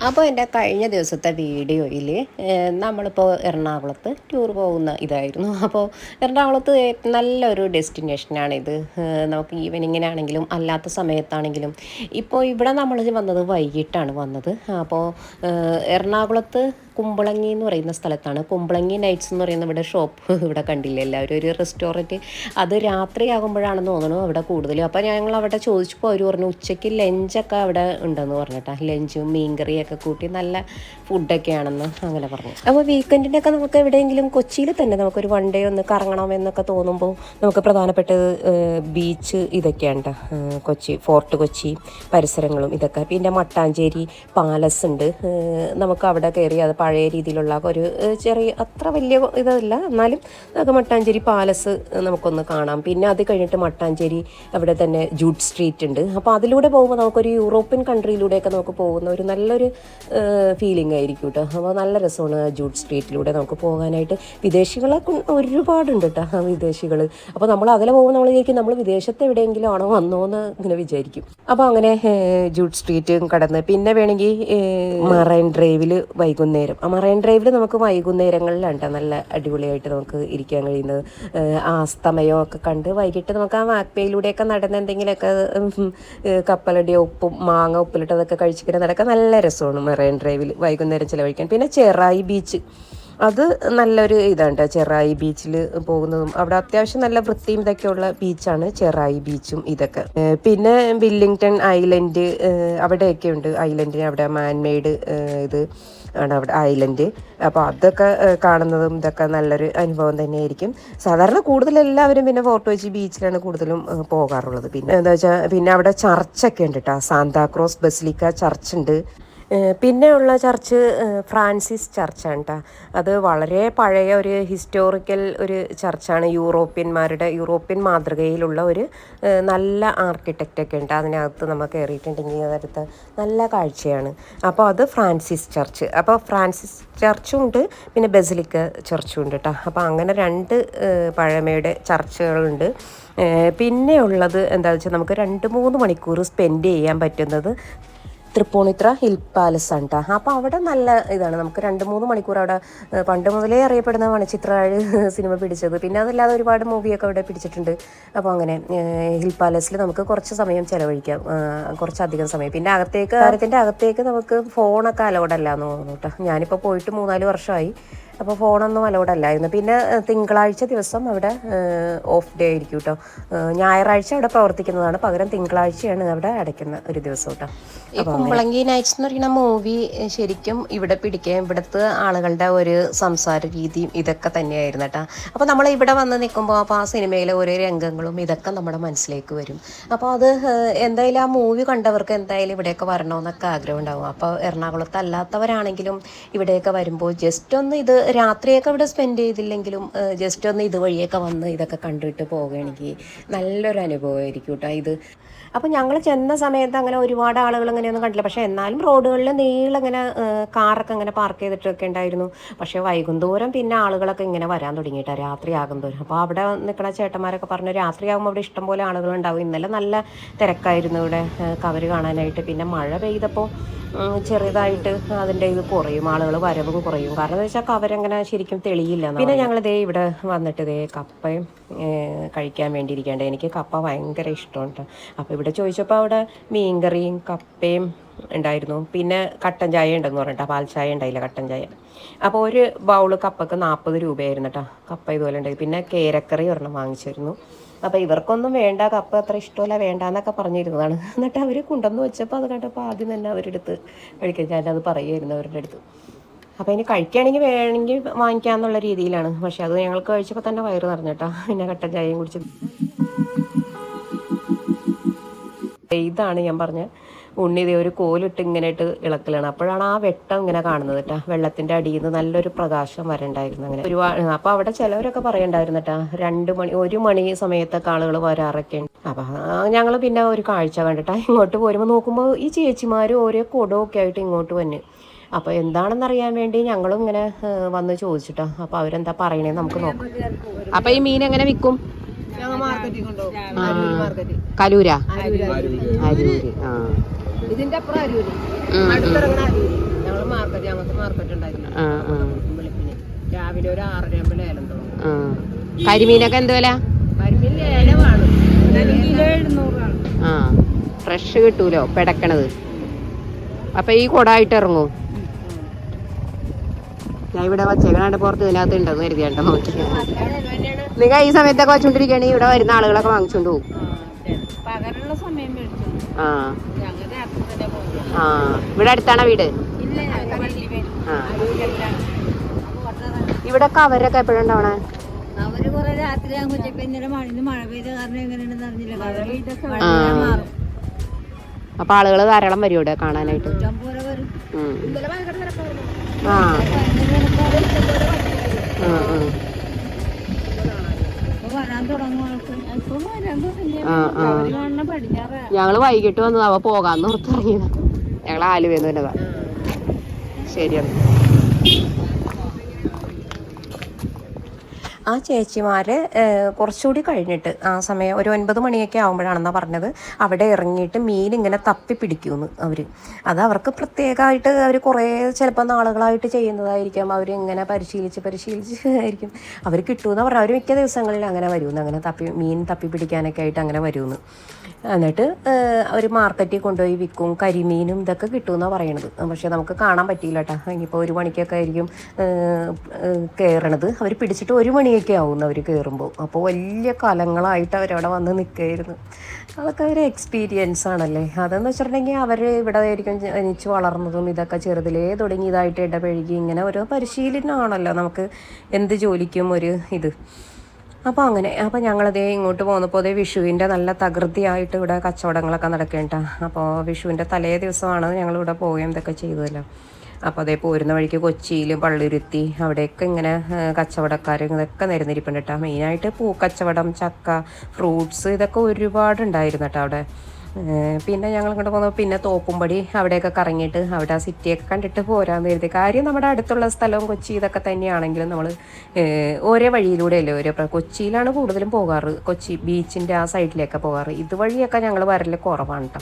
അപ്പോൾ എൻ്റെ കഴിഞ്ഞ ദിവസത്തെ വീഡിയോയിൽ നമ്മളിപ്പോൾ എറണാകുളത്ത് ടൂർ പോകുന്ന ഇതായിരുന്നു. അപ്പോൾ എറണാകുളത്ത് നല്ലൊരു ഡെസ്റ്റിനേഷനാണിത്. നമുക്ക് ഈവനിങ്ങിനാണെങ്കിലും അല്ലാത്ത സമയത്താണെങ്കിലും. ഇപ്പോൾ ഇവിടെ നമ്മൾ വന്നത് വൈകിട്ടാണ് വന്നത്. അപ്പോൾ എറണാകുളത്ത് കുമ്പളങ്ങി എന്ന് പറയുന്ന സ്ഥലത്താണ്. കുമ്പളങ്ങി നൈറ്റ്സ് എന്ന് പറയുന്ന ഇവിടെ ഷോപ്പ് ഇവിടെ കണ്ടില്ല എല്ലാവരും, ഒരു റെസ്റ്റോറൻറ്റ്. അത് രാത്രിയാകുമ്പോഴാണെന്ന് തോന്നുന്നു അവിടെ കൂടുതൽ. അപ്പോൾ ഞങ്ങൾ അവിടെ ചോദിച്ചപ്പോൾ അവർ പറഞ്ഞു ഉച്ചയ്ക്ക് ലഞ്ചൊക്കെ അവിടെ ഉണ്ടെന്ന് പറഞ്ഞിട്ടാണ്. ലഞ്ചും മീൻകറിയൊക്കെ കൂട്ടി നല്ല ഫുഡൊക്കെയാണെന്ന് അങ്ങനെ പറഞ്ഞു. അപ്പോൾ വീക്കെൻഡിൻ്റെയൊക്കെ നമുക്ക് എവിടെയെങ്കിലും കൊച്ചിയിൽ തന്നെ നമുക്കൊരു വൺ ഡേ ഒന്ന് കറങ്ങണമെന്നൊക്കെ തോന്നുമ്പോൾ നമുക്ക് പ്രധാനപ്പെട്ടത് ബീച്ച് ഇതൊക്കെയാണ്. കൊച്ചി ഫോർട്ട് കൊച്ചി പരിസരങ്ങളും ഇതൊക്കെ. പിന്നെ മട്ടാഞ്ചേരി പാലസ് ഉണ്ട്. നമുക്ക് അവിടെ കയറി അത് പഴയ രീതിയിലുള്ള ഒരു ചെറിയ അത്ര വലിയ ഇതല്ല, എന്നാലും നമുക്ക് മട്ടാഞ്ചേരി പാലസ് നമുക്കൊന്ന് കാണാം. പിന്നെ അത് കഴിഞ്ഞിട്ട് മട്ടാഞ്ചേരി അവിടെ തന്നെ ജൂട്ട് സ്ട്രീറ്റ് ഉണ്ട്. അപ്പോൾ അതിലൂടെ പോകുമ്പോൾ നമുക്കൊരു യൂറോപ്യൻ കൺട്രിയിലൂടെയൊക്കെ നമുക്ക് പോകുന്ന ഒരു നല്ലൊരു ഫീലിംഗ് ആയിരിക്കും കേട്ടോ. അപ്പോൾ നല്ല രസമാണ് ജൂട്ട് സ്ട്രീറ്റിലൂടെ നമുക്ക് പോകാനായിട്ട്. വിദേശികളൊക്കെ ഒരുപാടുണ്ട് കേട്ടോ, വിദേശികൾ. അപ്പോൾ നമ്മൾ അതിലെ പോകുമ്പോൾ നമ്മൾ വിചാരിക്കും നമ്മൾ വിദേശത്ത് എവിടെയെങ്കിലും ആണോ വന്നോന്ന് ഇങ്ങനെ വിചാരിക്കും. അപ്പോൾ അങ്ങനെ ജൂട്ട് സ്ട്രീറ്റും കടന്ന് പിന്നെ വേണമെങ്കിൽ മറൈൻ ഡ്രൈവിൽ വൈകുന്നേരം, ആ മറൈൻ ഡ്രൈവിൽ നമുക്ക് വൈകുന്നേരങ്ങളിലാണ് നല്ല അടിപൊളിയായിട്ട് നമുക്ക് ഇരിക്കാൻ കഴിയുന്നത്. അസ്തമയമൊക്കെ കണ്ട് വൈകിട്ട് നമുക്ക് ആ വാക്വേയിലൂടെയൊക്കെ നടന്ന് എന്തെങ്കിലുമൊക്കെ കപ്പലടി ഉപ്പും മാങ്ങ ഉപ്പിലിട്ടതൊക്കെ കഴിച്ചിട്ട് നടക്കാൻ നല്ല രസമാണ് മറൈൻ ഡ്രൈവിൽ വൈകുന്നേരം ചിലവഴിക്കാൻ. പിന്നെ ചെറായി ബീച്ച്, അത് നല്ലൊരു ഇതാണ്. ചെറായി ബീച്ചിൽ പോകുന്നതും അവിടെ അത്യാവശ്യം നല്ല വൃത്തിയും ഇതൊക്കെയുള്ള ബീച്ചാണ് ചെറായി ബീച്ചും ഇതൊക്കെ. പിന്നെ വില്ലിംഗ്ടൺ ഐലൻഡ് അവിടെയൊക്കെ ഉണ്ട്. ഐലൻഡിന് അവിടെ മാൻമെയ്ഡ് ഇത് ആണ് അവിടെ ഐലൻഡ്. അപ്പോൾ അതൊക്കെ കാണുന്നതും ഇതൊക്കെ നല്ലൊരു അനുഭവം തന്നെയായിരിക്കും. സാധാരണ കൂടുതൽ എല്ലാവരും പിന്നെ ഫോർട്ട് കൊച്ചി ബീച്ചിലാണ് കൂടുതലും പോകാറുള്ളത്. പിന്നെ എന്താ വെച്ചാൽ പിന്നെ അവിടെ ചർച്ചൊക്കെ ഉണ്ട് കേട്ടോ. സാന്താക്രോസ് ബസിലിക്ക ചർച്ച് ഉണ്ട്. പിന്നെ ഉള്ള ചർച്ച് ഫ്രാൻസിസ് ചർച്ചാണ് കേട്ടോ. അത് വളരെ പഴയ ഒരു ഹിസ്റ്റോറിക്കൽ ഒരു ചർച്ചാണ്. യൂറോപ്യൻ മാതൃകയിലുള്ള ഒരു നല്ല ആർക്കിടെക്റ്റൊക്കെ ഉണ്ട്. അതിനകത്ത് നമ്മൾ കയറിയിട്ടുണ്ടെങ്കിൽ അതെടുത്ത് നല്ല കാഴ്ചയാണ്. അപ്പോൾ അത് ഫ്രാൻസിസ് ചർച്ച്. അപ്പോൾ ഫ്രാൻസിസ് ചർച്ചും ഉണ്ട്, പിന്നെ ബസിലിക്ക ചർച്ചും ഉണ്ട് കേട്ടോ. അപ്പോൾ അങ്ങനെ രണ്ട് പഴമയുടെ ചർച്ചുകളുണ്ട്. പിന്നെ ഉള്ളത് എന്താണെന്ന് വെച്ചാൽ നമുക്ക് 2-3 മണിക്കൂർ സ്പെൻഡ് ചെയ്യാൻ പറ്റുന്നത് തൃപ്പൂണിത്തുറ ഹിൽ പാലസ് ആണ് കേട്ടോ. അപ്പോൾ അവിടെ നല്ല ഇതാണ്. നമുക്ക് 2-3 മണിക്കൂർ അവിടെ പണ്ട് മുതലേ അറിയപ്പെടുന്ന മണിച്ചിത്രത്താഴ് സിനിമ പിടിച്ചത്. പിന്നെ അതല്ലാതെ ഒരുപാട് മൂവിയൊക്കെ അവിടെ പിടിച്ചിട്ടുണ്ട്. അപ്പോൾ അങ്ങനെ ഹിൽ പാലസിൽ നമുക്ക് കുറച്ച് സമയം ചിലവഴിക്കാം, കുറച്ചധികം സമയം. പിന്നെ കാര്യത്തിൻ്റെ അകത്തേക്ക് നമുക്ക് ഫോണൊക്കെ അലൗഡല്ല എന്ന് തോന്നുന്നു കേട്ടോ. ഞാനിപ്പോൾ പോയിട്ട് 3-4 വർഷമായി. അപ്പോൾ ഫോണൊന്നും അലൗഡ് അല്ലായിരുന്നു. പിന്നെ തിങ്കളാഴ്ച ദിവസം അവിടെ ഓഫ് ഡേ ആയിരിക്കും കേട്ടോ. ഞായറാഴ്ച അവിടെ പ്രവർത്തിക്കുന്നതാണ്, പകരം തിങ്കളാഴ്ചയാണ് അവിടെ അടയ്ക്കുന്ന ഒരു ദിവസം കേട്ടോ. ഈ കുമ്പളങ്ങി നൈറ്റ്സ് എന്ന് പറയുന്ന മൂവി ശരിക്കും ഇവിടെ പിടിക്കാൻ ഇവിടുത്തെ ആളുകളുടെ ഒരു സംസാര രീതിയും ഇതൊക്കെ തന്നെയായിരുന്നു കേട്ടോ. അപ്പോൾ നമ്മൾ ഇവിടെ വന്ന് നിൽക്കുമ്പോൾ അപ്പോൾ ആ സിനിമയിലെ ഓരോ രംഗങ്ങളും ഇതൊക്കെ നമ്മുടെ മനസ്സിലേക്ക് വരും. അപ്പോൾ അത് എന്തായാലും ആ മൂവി കണ്ടവർക്ക് എന്തായാലും ഇവിടെയൊക്കെ വരണമെന്നൊക്കെ ആഗ്രഹം ഉണ്ടാകും. അപ്പോൾ എറണാകുളത്ത് അല്ലാത്തവരാണെങ്കിലും ഇവിടെയൊക്കെ വരുമ്പോൾ ജസ്റ്റ് ഒന്ന് ഇത് രാത്രിയൊക്കെ ഇവിടെ സ്പെൻഡ് ചെയ്തില്ലെങ്കിലും ജസ്റ്റ് ഒന്ന് ഇതുവഴിയൊക്കെ വന്ന് ഇതൊക്കെ കണ്ടിട്ട് പോവുകയാണെങ്കിൽ നല്ലൊരു അനുഭവമായിരിക്കും കേട്ടോ ഇത്. അപ്പോൾ ഞങ്ങൾ ചെന്ന സമയത്ത് അങ്ങനെ ഒരുപാട് ആളുകൾ അങ്ങനെയൊന്നും കണ്ടില്ല. പക്ഷേ എന്നാലും റോഡുകളിൽ നീളങ്ങനെ കാറൊക്കെ അങ്ങനെ പാർക്ക് ചെയ്തിട്ടൊക്കെ ഉണ്ടായിരുന്നു. പക്ഷേ വൈകുന്നേരം പിന്നെ ആളുകളൊക്കെ ഇങ്ങനെ വരാൻ തുടങ്ങിയിട്ടാണ് രാത്രിയാകും തോറും. അപ്പോൾ അവിടെ നിൽക്കുന്ന ചേട്ടന്മാരൊക്കെ പറഞ്ഞു രാത്രിയാകുമ്പോൾ അവിടെ ഇഷ്ടംപോലെ ആളുകളുണ്ടാവും. ഇന്നലെ നല്ല തിരക്കായിരുന്നു ഇവിടെ കവര് കാണാനായിട്ട്. പിന്നെ മഴ പെയ്തപ്പോൾ ചെറുതായിട്ട് അതിൻ്റെ ഇത് കുറയും, ആളുകൾ വരവും കുറയും. കാരണം എന്താ വെച്ചാൽ കവരങ്ങനെ ശരിക്കും തെളിയില്ല. പിന്നെ ഞങ്ങൾ ഇവിടെ വന്നിട്ട് കപ്പയും കഴിക്കാൻ വേണ്ടിയിരിക്കേണ്ടത്. എനിക്ക് കപ്പ ഭയങ്കര ഇഷ്ടമുണ്ട്. അപ്പോൾ ഇവിടെ ചോദിച്ചപ്പോൾ അവിടെ മീൻകറിയും കപ്പയും ഉണ്ടായിരുന്നു. പിന്നെ കട്ടൻ ചായ ഉണ്ടെന്ന് പറഞ്ഞിട്ടാ, പാൽ ചായ ഉണ്ടായില്ല, കട്ടൻ ചായ. അപ്പോൾ ഒരു ബൗള് കപ്പക്ക് 40 രൂപയായിരുന്നു കേട്ടോ. കപ്പ ഇതുപോലെ ഉണ്ടായി. പിന്നെ കേരക്കറി ഒരെണ്ണം വാങ്ങിച്ചിരുന്നു. അപ്പോൾ ഇവർക്കൊന്നും വേണ്ട, കപ്പ അത്ര ഇഷ്ടമല്ല, വേണ്ടാന്നൊക്കെ പറഞ്ഞിരുന്നതാണ്. എന്നിട്ട് അവർ കൊണ്ടുവന്ന് വെച്ചപ്പോൾ അത് കണ്ടപ്പോൾ ആദ്യം തന്നെ അവരെടുത്ത് കഴിക്കാൻ, ഞാനത് പറയുമായിരുന്നു അവരുടെ അടുത്ത്. അപ്പോൾ ഇനി കഴിക്കുകയാണെങ്കിൽ വേണമെങ്കിൽ വാങ്ങിക്കാമെന്നുള്ള രീതിയിലാണ്. പക്ഷേ അത് ഞങ്ങൾക്ക് കഴിച്ചപ്പോൾ തന്നെ വയറ് നിറഞ്ഞിട്ടാ. പിന്നെ കട്ടൻ ചായയും കുടിച്ച്. ഇതാണ് ഞാൻ പറഞ്ഞ ഉണ്ണി ഇതേ ഒരു കോലിട്ട് ഇങ്ങനെ ഇട്ട് ഇളക്കലാണ്. അപ്പോഴാണ് ആ വെട്ടം ഇങ്ങനെ കാണുന്നത് കേട്ടോ. വെള്ളത്തിൻ്റെ അടിയിൽ നിന്ന് നല്ലൊരു പ്രകാശം വരണ്ടായിരുന്നു. അങ്ങനെ ഒരുപാട് അപ്പോൾ അവിടെ ചിലവരൊക്കെ പറയണ്ടായിരുന്നു കേട്ടോ, 2 മണി 1 മണി സമയത്തൊക്കെ ആളുകൾ വരാറൊക്കെ ഉണ്ട്. അപ്പം ഞങ്ങൾ പിന്നെ ഒരു കാഴ്ച കണ്ടിട്ടാ ഇങ്ങോട്ട് പോരുമ്പോൾ നോക്കുമ്പോൾ ഈ ചേച്ചിമാർ ഓരോ കുടമൊക്കെ ആയിട്ട് ഇങ്ങോട്ട് വന്നു. അപ്പോൾ എന്താണെന്നറിയാൻ വേണ്ടി ഞങ്ങളും ഇങ്ങനെ വന്ന് ചോദിച്ചിട്ടാ. അപ്പോൾ അവരെന്താ പറയണേന്ന് നമുക്ക് നോക്കാം. അപ്പോൾ ഈ മീൻ എങ്ങനെ വിൽക്കും? കലൂരാ? അരൂര്. ആ, ഇതിന്റെ അപ്പുറം അരൂര്, അടുത്തിറങ്ങണ അരൂര്. ഞങ്ങൾ മാർക്കറ്റ് ഉണ്ടായിരുന്നു വെളുപ്പിന് രാവിലെ ഒരു 6:30 ലേലം തുടങ്ങും. കരിമീനൊക്കെ എന്ത് വില? കരിമീൻ ലേലമാണ്, കിലോ 700 ആണ്. ആ, ഫ്രഷ് കിട്ടൂലോ പെടക്കണത്. അപ്പൊ ഈ കൊടായിട്ട് ഇറങ്ങൂ. ഞാൻ ഇവിടെ വച്ചേക്കണാണ്ട് പുറത്ത് ഇതിനകത്ത് ഉണ്ടെന്ന് കരുതിയാണ്ടോ നോക്കി. നിങ്ങൾ ഈ സമയത്തൊക്കെ വച്ചോണ്ടിരിക്കുകയാണെങ്കിൽ ഇവിടെ വരുന്ന ആളുകളൊക്കെ വാങ്ങിച്ചോണ്ട് പോകും. ആ ആ, ഇവിടെ അടുത്താണോ വീട്? ഇവിടെ കവരൊക്കെ എപ്പോഴുണ്ടാവണേ? അപ്പൊ ആളുകൾ ധാരാളം വരും ഇവിടെ കാണാനായിട്ട്. ആ, ഞങ്ങള് വൈകിട്ട് വന്നത് അവ പോകാന്ന് ഓർത്തിറങ്ങിയത്. ഞങ്ങൾ ആലുവന്ന് വന്നതാ. ശരിയാണ്. ആ ചേച്ചിമാർ കുറച്ചുകൂടി കഴിഞ്ഞിട്ട് ആ സമയം ഒരു 9 മണിയൊക്കെ ആകുമ്പോഴാണെന്നാണ് പറഞ്ഞത്, അവിടെ ഇറങ്ങിയിട്ട് മീൻ ഇങ്ങനെ തപ്പി പിടിക്കുമെന്ന് അവർ. അത് അവർക്ക് പ്രത്യേകമായിട്ട് അവർ കുറേ ചിലപ്പോൾ നാളുകളായിട്ട് ചെയ്യുന്നതായിരിക്കും. അവരിങ്ങനെ പരിശീലിച്ച് ആയിരിക്കും അവർ കിട്ടുമെന്ന് പറഞ്ഞാൽ. അവർ മിക്ക ദിവസങ്ങളിൽ അങ്ങനെ വരുമെന്ന്, അങ്ങനെ മീൻ തപ്പി പിടിക്കാനൊക്കെ ആയിട്ട് അങ്ങനെ വരുമെന്ന്. എന്നിട്ട് അവർ മാർക്കറ്റിൽ കൊണ്ടുപോയി വിൽക്കും. കരിമീനും ഇതൊക്കെ കിട്ടുമെന്നാണ് പറയണത്. പക്ഷേ നമുക്ക് കാണാൻ പറ്റിയില്ല കേട്ടോ. ഇനിയിപ്പോൾ 1 മണിക്കൊക്കെ ആയിരിക്കും കയറണത്. അവർ പിടിച്ചിട്ട് 1 മണിയൊക്കെ ആവും അവർ കയറുമ്പോൾ. അപ്പോൾ വലിയ കലങ്ങളായിട്ട് അവരവിടെ വന്ന് നിൽക്കുകയായിരുന്നു. അതൊക്കെ ഒരു എക്സ്പീരിയൻസ് ആണല്ലേ. അതെന്ന് വെച്ചിട്ടുണ്ടെങ്കിൽ അവർ ഇവിടെ ആയിരിക്കും ജനിച്ച് വളർന്നതും. ഇതൊക്കെ ചെറുതിലേ തുടങ്ങിയതായിട്ട് ഇടപഴകി ഇങ്ങനെ ഓരോ പരിശീലനമാണല്ലോ നമുക്ക് എന്ത് ജോലിക്കും ഒരു ഇത്. അപ്പോൾ അങ്ങനെ ഞങ്ങളതേ ഇങ്ങോട്ട് പോന്നപ്പോൾ അതേ വിഷുവിൻ്റെ നല്ല തകൃതിയായിട്ട് ഇവിടെ കച്ചവടങ്ങളൊക്കെ നടക്കേണ്ട. അപ്പോൾ വിഷുവിൻ്റെ തലേ ദിവസമാണ് ഞങ്ങളിവിടെ പോവുകയും ഇതൊക്കെ ചെയ്തതല്ലോ. അപ്പോൾ അതേ പോരുന്ന വഴിക്ക് കൊച്ചിയിലും പള്ളുരുത്തി അവിടെയൊക്കെ ഇങ്ങനെ കച്ചവടക്കാർ ഇതൊക്കെ നിരന്നിരിപ്പുണ്ട് കേട്ടോ. മെയിനായിട്ട് പൂക്കച്ചവടം, ചക്ക, ഫ്രൂട്ട്സ് ഇതൊക്കെ ഒരുപാടുണ്ടായിരുന്നു കേട്ടോ അവിടെ. പിന്നെ ഞങ്ങൾ ഇങ്ങോട്ട് പോകുമ്പോൾ പിന്നെ തോപ്പുംപടി അവിടെയൊക്കെ കറങ്ങിയിട്ട് അവിടെ ആ സിറ്റിയൊക്കെ കണ്ടിട്ട് പോരാന്ന് കരുതി. കാര്യം നമ്മുടെ അടുത്തുള്ള സ്ഥലവും കൊച്ചി ഇതൊക്കെ തന്നെയാണെങ്കിലും നമ്മൾ ഓരോ വഴിയിലൂടെയല്ലേ കൊച്ചിയിലാണ് കൂടുതലും പോകാറ്. കൊച്ചി ബീച്ചിൻ്റെ ആ സൈഡിലേക്ക് പോകാറ്. ഇതുവഴിയൊക്കെ ഞങ്ങൾ വരൽ കുറവാണ് കേട്ടോ.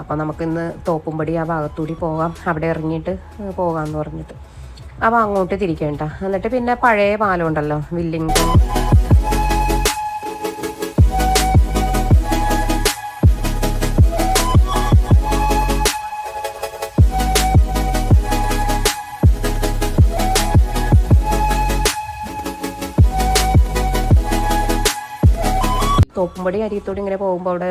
അപ്പോൾ നമുക്കിന്ന് തോപ്പുംപടി ആ ഭാഗത്തൂടി പോകാം, അവിടെ ഇറങ്ങിയിട്ട് പോകാമെന്ന് പറഞ്ഞിട്ട്. അപ്പോൾ അങ്ങോട്ട് തിരിക്കേണ്ട. എന്നിട്ട് പിന്നെ പഴയ പാലം ഉണ്ടല്ലോ, വില്ലിംഗ്ടൺ. തോപ്പുംപടി അരിയത്തോട് ഇങ്ങനെ പോകുമ്പോൾ അവിടെ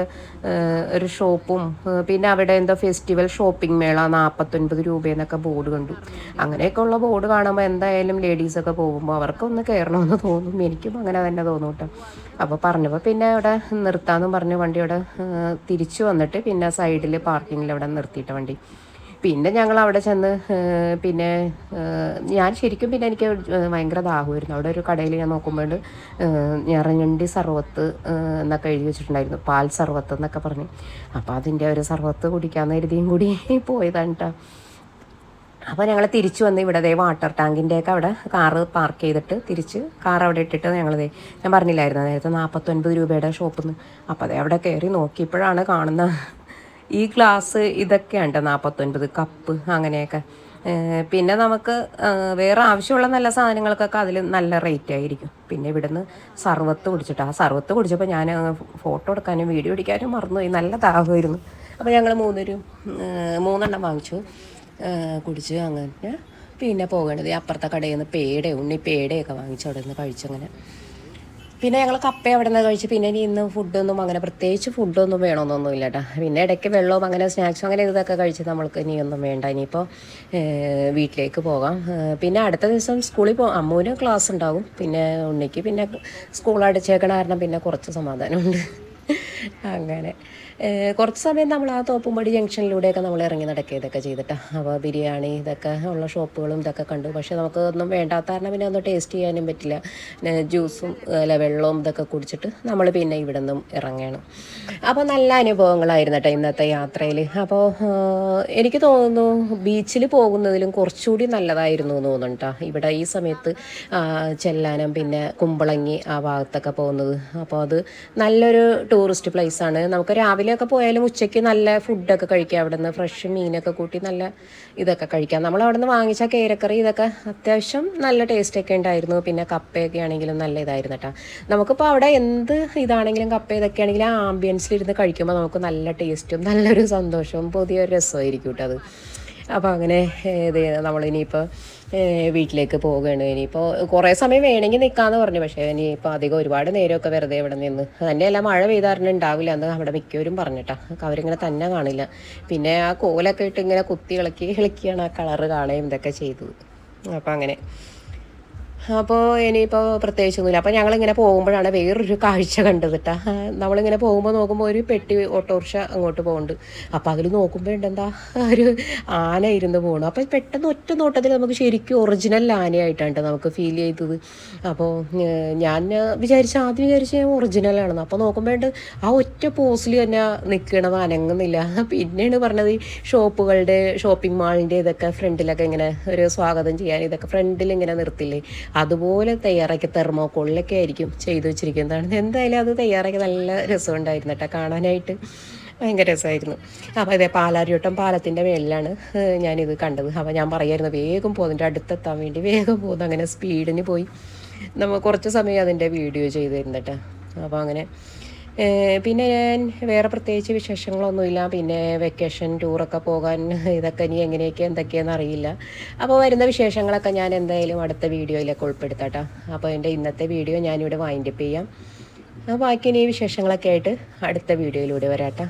ഒരു ഷോപ്പും പിന്നെ അവിടെ എന്തോ ഫെസ്റ്റിവൽ ഷോപ്പിംഗ് മേള 49 രൂപയെന്നൊക്കെ ബോർഡ് കണ്ടു. അങ്ങനെയൊക്കെ ഉള്ള ബോർഡ് കാണുമ്പോൾ എന്തായാലും ലേഡീസൊക്കെ പോകുമ്പോൾ അവർക്കൊന്ന് കയറണമെന്ന് തോന്നും. എനിക്കും അങ്ങനെ തന്നെ തോന്നും കേട്ടോ. അപ്പോൾ പറഞ്ഞപ്പോൾ പിന്നെ അവിടെ നിർത്താമെന്നും പറഞ്ഞ് വണ്ടി അവിടെ തിരിച്ചു വന്നിട്ട് പിന്നെ സൈഡിൽ പാർക്കിങ്ങിൽ അവിടെ നിർത്തിയിട്ട വണ്ടി. പിന്നെ ഞങ്ങൾ അവിടെ ചെന്ന് പിന്നെ ഞാൻ ശരിക്കും പിന്നെ എനിക്ക് ഭയങ്കര ദാഹമായിരുന്നു. അവിടെ ഒരു കടയിൽ ഞാൻ നോക്കുമ്പോൾ ഞറഞ്ഞണ്ടി സർവത്ത് എന്നൊക്കെ എഴുതി വെച്ചിട്ടുണ്ടായിരുന്നു, പാൽ സർവത്ത് എന്നൊക്കെ പറഞ്ഞു. അപ്പോൾ അതിൻ്റെ ഒരു സർവത്ത് കുടിക്കാമെന്ന് കരുതിയും കൂടി പോയതാണ് കേട്ടോ. അപ്പോൾ ഞങ്ങൾ തിരിച്ചു വന്ന് ഇവിടെ വാട്ടർ ടാങ്കിൻ്റെയൊക്കെ അവിടെ കാറ് പാർക്ക് ചെയ്തിട്ട് തിരിച്ച് കാർ അവിടെ ഇട്ടിട്ട് ഞങ്ങളതേ ഞാൻ പറഞ്ഞില്ലായിരുന്നു നേരത്തെ 49 രൂപയുടെ ഷോപ്പിൽ നിന്ന്. അപ്പോൾ അതേ അവിടെ കയറി നോക്കിയപ്പോഴാണ് കാണുന്ന ഈ ഗ്ലാസ് ഇതൊക്കെയുണ്ട് 49, കപ്പ് അങ്ങനെയൊക്കെ. പിന്നെ നമുക്ക് വേറെ ആവശ്യമുള്ള നല്ല സാധനങ്ങൾക്കൊക്കെ അതിൽ നല്ല റേറ്റ് ആയിരിക്കും. പിന്നെ ഇവിടുന്ന് സർവത്ത് കുടിച്ചിട്ട് ആ സർവത്ത് കുടിച്ചപ്പോൾ ഞാൻ ഫോട്ടോ എടുക്കാനും വീഡിയോ എടുക്കാനും മറന്നുപോയി. നല്ല ദാഹമായിരുന്നു. അപ്പോൾ ഞങ്ങൾ 3 വാങ്ങിച്ചു, കുടിച്ച് അങ്ങനെ പിന്നെ പോകേണ്ടത് അപ്പുറത്തെ കടയിൽ നിന്ന് ഉണ്ണി പേടയൊക്കെ വാങ്ങിച്ചു അവിടെ നിന്ന് കഴിച്ചങ്ങനെ. പിന്നെ ഞങ്ങൾ കപ്പ അവിടെ നിന്ന് കഴിച്ച്. പിന്നെ ഇന്ന് ഫുഡൊന്നും അങ്ങനെ പ്രത്യേകിച്ച് ഫുഡൊന്നും വേണമെന്നൊന്നുമില്ല കേട്ടോ. പിന്നെ ഇടയ്ക്ക് വെള്ളവും അങ്ങനെ സ്നാക്സും അങ്ങനെ ഇതൊക്കെ കഴിച്ച് നമ്മൾക്ക് ഇനിയൊന്നും വേണ്ട. ഇനിയിപ്പോൾ വീട്ടിലേക്ക് പോകാം. പിന്നെ അടുത്ത ദിവസം സ്കൂളിൽ അമ്മൂന് ക്ലാസ് ഉണ്ടാകും. പിന്നെ ഉണ്ണിക്ക് പിന്നെ സ്കൂൾ അടച്ചേക്കണ കാരണം പിന്നെ കുറച്ച് സമാധാനമുണ്ട് അങ്ങനെ. കുറച്ച് സമയം നമ്മൾ ആ തോപ്പുംപടി ജംഗ്ഷനിലൂടെയൊക്കെ നമ്മൾ ഇറങ്ങി നടക്കുക ഇതൊക്കെ ചെയ്തിട്ടാണ്. അപ്പോൾ ബിരിയാണി ഇതൊക്കെ ഉള്ള ഷോപ്പുകളും ഇതൊക്കെ കണ്ടു. പക്ഷേ നമുക്ക് ഒന്നും വേണ്ടാത്ത കാരണം പിന്നെ ഒന്നും ടേസ്റ്റ് ചെയ്യാനും പറ്റില്ല. പിന്നെ ജ്യൂസും അല്ല വെള്ളവും ഇതൊക്കെ കുടിച്ചിട്ട് നമ്മൾ പിന്നെ ഇവിടെ നിന്നും ഇറങ്ങണം. അപ്പോൾ നല്ല അനുഭവങ്ങളായിരുന്നു കേട്ടോ ഇന്നത്തെ യാത്രയിൽ. അപ്പോൾ എനിക്ക് തോന്നുന്നു ബീച്ചിൽ പോകുന്നതിലും കുറച്ചുകൂടി നല്ലതായിരുന്നു എന്ന് തോന്നുന്നു കേട്ടോ ഇവിടെ ഈ സമയത്ത് ചെല്ലാനം പിന്നെ കുമ്പളങ്ങി ആ ഭാഗത്തൊക്കെ പോകുന്നത്. അപ്പോൾ അത് നല്ലൊരു ടൂറിസ്റ്റ് പ്ലേസാണ്. നമുക്ക് രാവിലെയൊക്കെ പോയാലും ഉച്ചയ്ക്ക് നല്ല ഫുഡൊക്കെ കഴിക്കാം. അവിടെ നിന്ന് ഫ്രഷ് മീനൊക്കെ കൂട്ടി നല്ല ഇതൊക്കെ കഴിക്കാം. നമ്മൾ അവിടെ നിന്ന് വാങ്ങിച്ച കേരക്കറി ഇതൊക്കെ അത്യാവശ്യം നല്ല ടേസ്റ്റൊക്കെ ഉണ്ടായിരുന്നു. പിന്നെ കപ്പയൊക്കെ ആണെങ്കിലും നല്ല ഇതായിരുന്നു കേട്ടോ. നമുക്കിപ്പോൾ അവിടെ എന്ത് ഇതാണെങ്കിലും കപ്പ ഇതൊക്കെ ആണെങ്കിലും ആ ആംബിയൻസിലിരുന്ന് കഴിക്കുമ്പോൾ നമുക്ക് നല്ല ടേസ്റ്റും നല്ലൊരു സന്തോഷവും പുതിയൊരു രസമായിരിക്കും കേട്ടോ അത്. അപ്പോൾ അങ്ങനെ നമ്മളിനിയിപ്പോൾ വീട്ടിലേക്ക് പോവുകയാണ്. ഇനിയിപ്പോൾ കുറേ സമയം വേണമെങ്കിൽ നിൽക്കാമെന്ന് പറഞ്ഞു. പക്ഷേ ഇനിയിപ്പോൾ അധികം ഒരുപാട് നേരമൊക്കെ വെറുതെ ഇവിടെ നിന്ന് തന്നെയല്ല മഴ പെയ്താറിന് ഉണ്ടാവില്ല എന്ന് അവിടെ മിക്കവരും പറഞ്ഞിട്ടാ. അവരിങ്ങനെ തന്നെ കാണില്ല. പിന്നെ ആ കോലൊക്കെ ഇട്ട് ഇങ്ങനെ കുത്തി ഇളക്കിയാണ് ആ കളറ് കാണുകയും ഇതൊക്കെ ചെയ്തത്. അപ്പോൾ അങ്ങനെ അപ്പോൾ ഇനിയിപ്പോൾ പ്രത്യേകിച്ചൊന്നുമില്ല. അപ്പോൾ ഞങ്ങളിങ്ങനെ പോകുമ്പോഴാണ് വേറൊരു കാഴ്ച കണ്ടത് കേട്ടോ. നമ്മളിങ്ങനെ പോകുമ്പോൾ നോക്കുമ്പോൾ ഒരു പെട്ടി ഓട്ടോറിക്ഷ അങ്ങോട്ട് പോകുന്നുണ്ട്. അപ്പോൾ അതിൽ നോക്കുമ്പോൾ ഉണ്ടെന്താ ഒരു ആന ഇരുന്ന് പോകണം. അപ്പോൾ പെട്ടെന്ന് ഒറ്റ നോട്ടത്തിൽ നമുക്ക് ശരിക്കും ഒറിജിനൽ ആനയായിട്ടാണ് നമുക്ക് ഫീൽ ചെയ്തത്. അപ്പോൾ ഞാൻ ആദ്യം വിചാരിച്ച് ഞാൻ ഒറിജിനലാണെന്ന്. അപ്പോൾ നോക്കുമ്പോൾ ആ ഒറ്റ പോസിൽ തന്നെ നിൽക്കണത് അനങ്ങുന്നില്ല. പിന്നെയാണ് പറഞ്ഞത് ഈ ഷോപ്പിംഗ് മാളിൻ്റെ ഇതൊക്കെ ഫ്രണ്ടിലൊക്കെ ഇങ്ങനെ ഒരു സ്വാഗതം ചെയ്യാൻ ഇതൊക്കെ ഫ്രണ്ടിൽ ഇങ്ങനെ നിർത്തില്ലേ, അതുപോലെ തയ്യാറാക്കി തെർമോക്കോളിലൊക്കെ ആയിരിക്കും ചെയ്തു വെച്ചിരിക്കുന്നതാണ്. എന്തായാലും അത് തയ്യാറാക്കി നല്ല രസമുണ്ടായിരുന്നു കേട്ടോ കാണാനായിട്ട്. ഭയങ്കര രസമായിരുന്നു. അപ്പോൾ ഇതേ പാലാരിവട്ടം പാലത്തിൻ്റെ മേലിലാണ് ഞാനിത് കണ്ടത്. അപ്പോൾ ഞാൻ പറയായിരുന്നു വേഗം പോകുന്നതിൻ്റെ അടുത്തെത്താൻ വേണ്ടി വേഗം പോകുന്നു. അങ്ങനെ സ്പീഡിന് പോയി നമ്മൾ കുറച്ച് സമയം അതിൻ്റെ വീഡിയോ ചെയ്ത് തരുന്നു കേട്ടോ. അപ്പോൾ അങ്ങനെ പിന്നെ ഞാൻ വേറെ പ്രത്യേകിച്ച് വിശേഷങ്ങളൊന്നുമില്ല. പിന്നെ വെക്കേഷൻ ടൂറൊക്കെ പോകാൻ ഇതൊക്കെ ഇനി എങ്ങനെയൊക്കെ എന്തൊക്കെയാണെന്ന് അറിയില്ല. അപ്പോൾ വരുന്ന വിശേഷങ്ങളൊക്കെ ഞാൻ എന്തായാലും അടുത്ത വീഡിയോയിലൊക്കെ ഉൾപ്പെടുത്താട്ടോ. അപ്പോൾ എൻ്റെ ഇന്നത്തെ വീഡിയോ ഞാനിവിടെ വൈൻഡപ്പ് ചെയ്യാം. ബാക്കി ഇനി വിശേഷങ്ങളൊക്കെ ആയിട്ട് അടുത്ത വീഡിയോയിലൂടെ വരാട്ടോ.